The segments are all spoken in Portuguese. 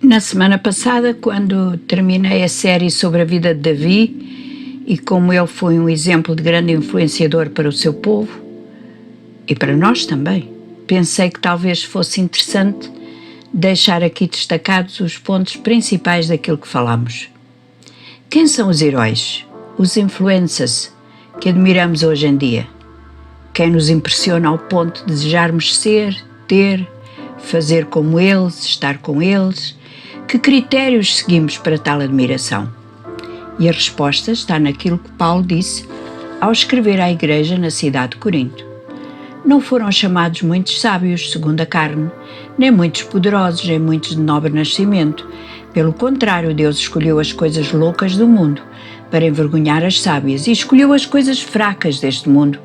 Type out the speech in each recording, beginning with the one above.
Na semana passada, quando terminei a série sobre a vida de Davi e como ele foi um exemplo de grande influenciador para o seu povo e para nós também, pensei que talvez fosse interessante deixar aqui destacados os pontos principais daquilo que falamos. Quem são os heróis, os influencers que admiramos hoje em dia? Quem nos impressiona ao ponto de desejarmos ser, ter, fazer como eles, estar com eles? Que critérios seguimos para tal admiração? E a resposta está naquilo que Paulo disse ao escrever à igreja na cidade de Corinto. Não foram chamados muitos sábios, segundo a carne, nem muitos poderosos, nem muitos de nobre nascimento. Pelo contrário, Deus escolheu as coisas loucas do mundo para envergonhar as sábias, e escolheu as coisas fracas deste mundo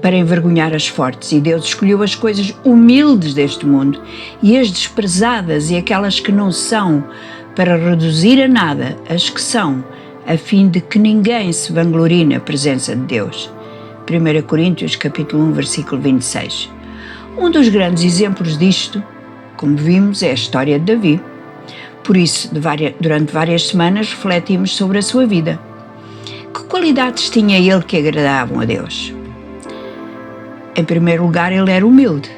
para envergonhar as fortes, e Deus escolheu as coisas humildes deste mundo e as desprezadas e aquelas que não são, para reduzir a nada as que são, a fim de que ninguém se vanglorie na presença de Deus. 1 Coríntios capítulo 1, versículo 26. Um dos grandes exemplos disto, como vimos, é a história de Davi. Por isso, durante várias semanas refletimos sobre a sua vida. Que qualidades tinha ele que agradavam a Deus? Em primeiro lugar, ele era humilde,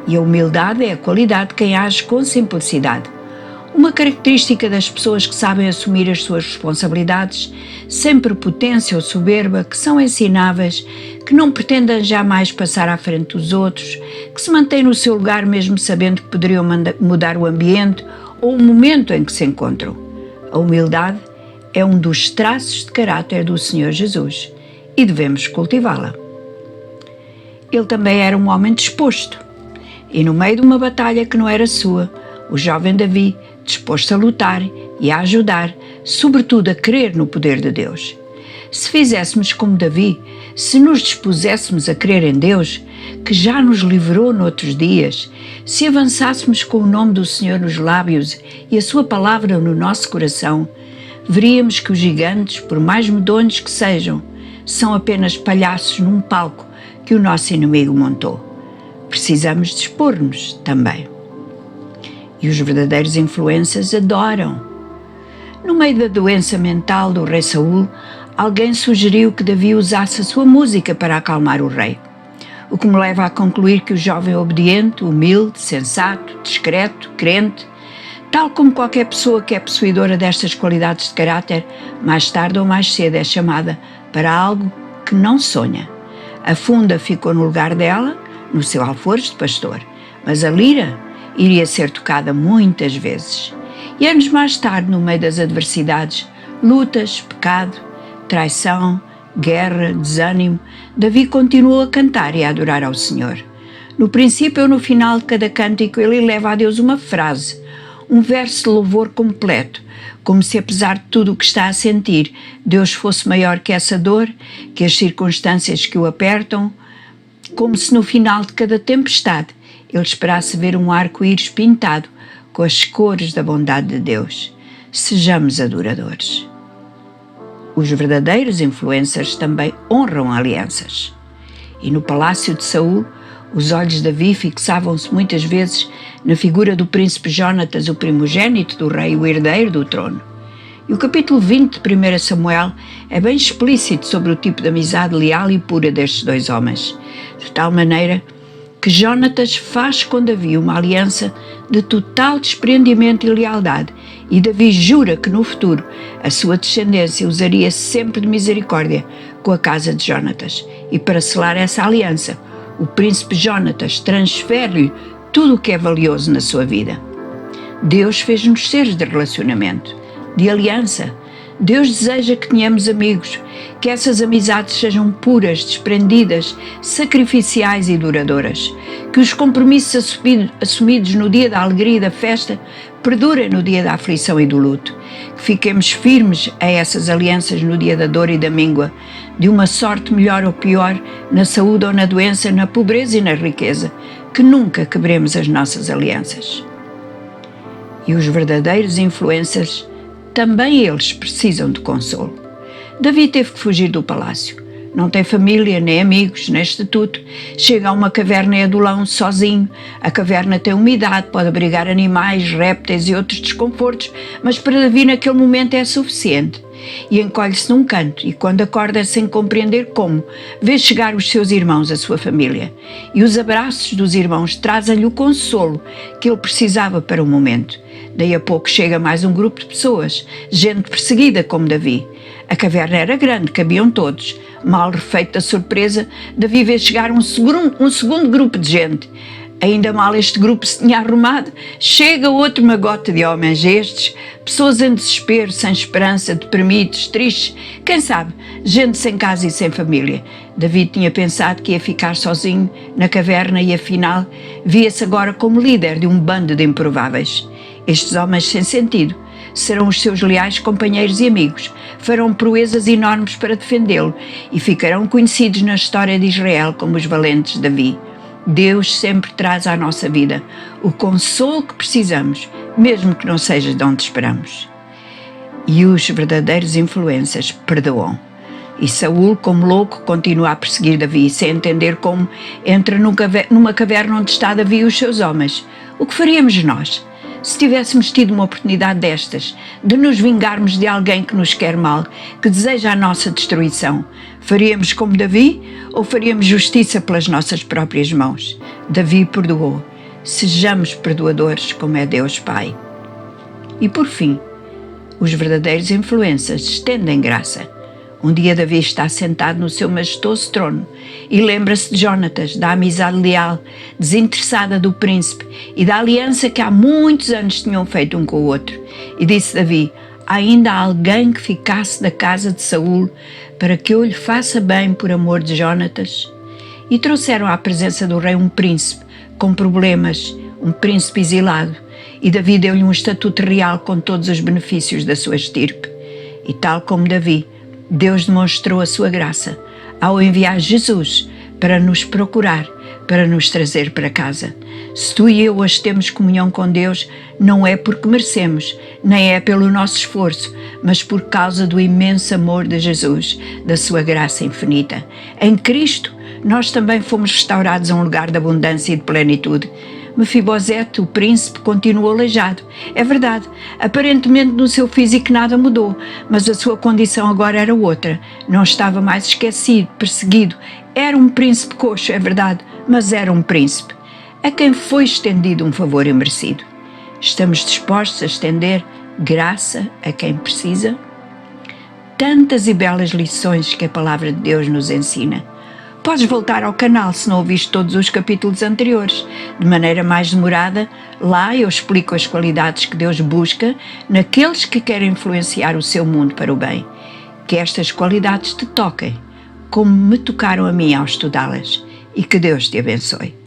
e a humildade é a qualidade de quem age com simplicidade. Uma característica das pessoas que sabem assumir as suas responsabilidades, sem prepotência ou soberba, que são ensináveis, que não pretendem jamais passar à frente dos outros, que se mantêm no seu lugar mesmo sabendo que poderiam mudar o ambiente ou o momento em que se encontram. A humildade é um dos traços de caráter do Senhor Jesus e devemos cultivá-la. Ele também era um homem disposto, e no meio de uma batalha que não era sua, o jovem Davi, disposto a lutar e a ajudar, sobretudo a crer no poder de Deus. Se fizéssemos como Davi, se nos dispuséssemos a crer em Deus, que já nos livrou noutros dias, se avançássemos com o nome do Senhor nos lábios e a sua palavra no nosso coração, veríamos que os gigantes, por mais medonhos que sejam, são apenas palhaços num palco que o nosso inimigo montou. Precisamos dispor-nos também. E os verdadeiros influencers adoram. No meio da doença mental do rei Saul, alguém sugeriu que Davi usasse a sua música para acalmar o rei. O que me leva a concluir que o jovem obediente, humilde, sensato, discreto, crente, tal como qualquer pessoa que é possuidora destas qualidades de caráter, mais tarde ou mais cedo é chamada para algo que não sonha. A funda ficou no lugar dela, no seu alforje de pastor, mas a lira iria ser tocada muitas vezes. E anos mais tarde, no meio das adversidades, lutas, pecado, traição, guerra, desânimo, Davi continuou a cantar e a adorar ao Senhor. No princípio ou no final de cada cântico, ele leva a Deus uma frase, um verso de louvor completo, como se apesar de tudo o que está a sentir, Deus fosse maior que essa dor, que as circunstâncias que o apertam, como se no final de cada tempestade ele esperasse ver um arco-íris pintado com as cores da bondade de Deus. Sejamos adoradores. Os verdadeiros influencers também honram alianças. E no palácio de Saul, os olhos de Davi fixavam-se muitas vezes na figura do príncipe Jonatas, o primogênito do rei, o herdeiro do trono. E o capítulo 20 de 1 Samuel é bem explícito sobre o tipo de amizade leal e pura destes dois homens, de tal maneira que Jonatas faz com Davi uma aliança de total desprendimento e lealdade, e Davi jura que no futuro a sua descendência usaria sempre de misericórdia com a casa de Jonatas. E para selar essa aliança, o príncipe Jonatas transfere-lhe tudo o que é valioso na sua vida. Deus fez-nos seres de relacionamento, de aliança. Deus deseja que tenhamos amigos, que essas amizades sejam puras, desprendidas, sacrificiais e duradouras, que os compromissos assumidos no dia da alegria e da festa perdurem no dia da aflição e do luto, que fiquemos firmes a essas alianças no dia da dor e da míngua, de uma sorte melhor ou pior, na saúde ou na doença, na pobreza e na riqueza, que nunca quebremos as nossas alianças. E os verdadeiros influencers, também eles precisam de consolo. Davi teve que fugir do palácio. Não tem família, nem amigos, nem estatuto. Chega a uma caverna em Adulão sozinho. A caverna tem umidade, pode abrigar animais, répteis e outros desconfortos, mas para Davi naquele momento é suficiente. E encolhe-se num canto, e quando acorda sem compreender como, vê chegar os seus irmãos, a sua família. E os abraços dos irmãos trazem-lhe o consolo que ele precisava para o momento. Daí a pouco chega mais um grupo de pessoas, gente perseguida como Davi. A caverna era grande, cabiam todos. Mal refeito da surpresa, Davi vê chegar um segundo grupo de gente. Ainda mal este grupo se tinha arrumado, chega outro magote de homens estes, pessoas em desespero, sem esperança, deprimidos, tristes, quem sabe, gente sem casa e sem família. Davi tinha pensado que ia ficar sozinho na caverna e afinal via-se agora como líder de um bando de improváveis. Estes homens sem sentido serão os seus leais companheiros e amigos, farão proezas enormes para defendê-lo e ficarão conhecidos na história de Israel como os valentes Davi. Deus sempre traz à nossa vida o consolo que precisamos, mesmo que não seja de onde esperamos. E os verdadeiros influencers perdoam. E Saul, como louco, continua a perseguir Davi, sem entender como entra numa caverna onde está Davi e os seus homens. O que faríamos nós? Se tivéssemos tido uma oportunidade destas, de nos vingarmos de alguém que nos quer mal, que deseja a nossa destruição, faríamos como Davi ou faríamos justiça pelas nossas próprias mãos? Davi perdoou. Sejamos perdoadores como é Deus Pai. E por fim, os verdadeiros influencers estendem graça. Um dia Davi está sentado no seu majestoso trono e lembra-se de Jonatas, da amizade leal, desinteressada do príncipe e da aliança que há muitos anos tinham feito um com o outro. E disse Davi: ainda há alguém que ficasse da casa de Saul para que eu lhe faça bem por amor de Jonatas? E trouxeram à presença do rei um príncipe com problemas, um príncipe exilado, e Davi deu-lhe um estatuto real com todos os benefícios da sua estirpe. E tal como Davi, Deus demonstrou a sua graça ao enviar Jesus para nos procurar, para nos trazer para casa. Se tu e eu hoje temos comunhão com Deus, não é porque merecemos, nem é pelo nosso esforço, mas por causa do imenso amor de Jesus, da sua graça infinita. Em Cristo, nós também fomos restaurados a um lugar de abundância e de plenitude. Mefibosete, o príncipe, continuou aleijado. É verdade, aparentemente no seu físico nada mudou, mas a sua condição agora era outra. Não estava mais esquecido, perseguido. Era um príncipe coxo, é verdade, mas era um príncipe, a quem foi estendido um favor imerecido. Estamos dispostos a estender graça a quem precisa? Tantas e belas lições que a palavra de Deus nos ensina. Podes voltar ao canal se não ouviste todos os capítulos anteriores. De maneira mais demorada, lá eu explico as qualidades que Deus busca naqueles que querem influenciar o seu mundo para o bem. Que estas qualidades te toquem, como me tocaram a mim ao estudá-las, e que Deus te abençoe.